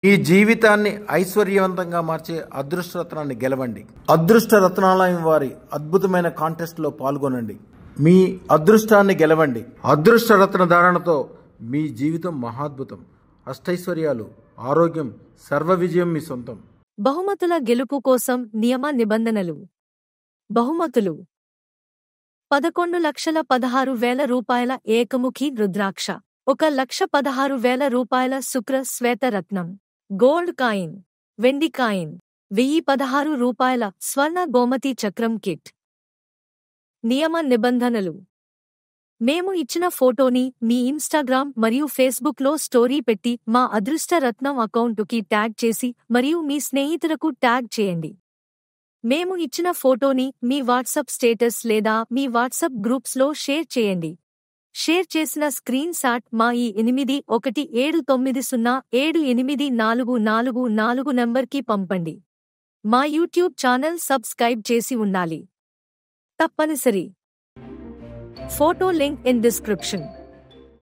ఈ జీవితాన్ని ఐశ్వర్యవంతంగా మార్చే అదృష్ట రత్నాన్ని గెలవండి. అదృష్ట రత్నాలయం వారి అద్భుతమైన కాంటెస్ట్లో పాల్గొనండి. మీ అదృష్టాన్ని గెలవండి. అదృష్ట రత్న ధారణతో మీ జీవితం మహాద్భుతం. అష్టైశ్వర్యాలు, ఆరోగ్యం, సర్వ విజయం మీ సొంతం. బహుమతుల గెలుపు కోసం నియమ నిబంధనలు. బహుమతులు: 11,16,000 రూపాయల ఏకముఖి రుద్రాక్ష, 1,16,000 రూపాయల శుక్ర శ్వేతరత్నం, గోల్డ్ కాయిన్, వెండి కాయిన్, 1,016 రూపాయల స్వర్ణ గోమతి చక్రం కిట్. నియమ నిబంధనలు: మేము ఇచ్చిన ఫోటోని మీ ఇన్స్టాగ్రామ్ మరియు ఫేస్బుక్లో స్టోరీ పెట్టి మా అదృష్ట రత్నం అకౌంటుకి ట్యాగ్ చేసి మరియు మీ స్నేహితులకు ట్యాగ్ చేయండి. మేము ఇచ్చిన ఫోటోని మీ వాట్సాప్ స్టేటస్ లేదా మీ వాట్సాప్ గ్రూప్స్లో షేర్ చేయండి. షేర్ చేసిన స్క్రీన్ షాట్ మా ఈ 8179078444 నంబర్కి పంపండి. మా యూట్యూబ్ ఛానల్ సబ్స్క్రైబ్ చేసి ఉండాలి. తప్పనిసరి. Photo link in description.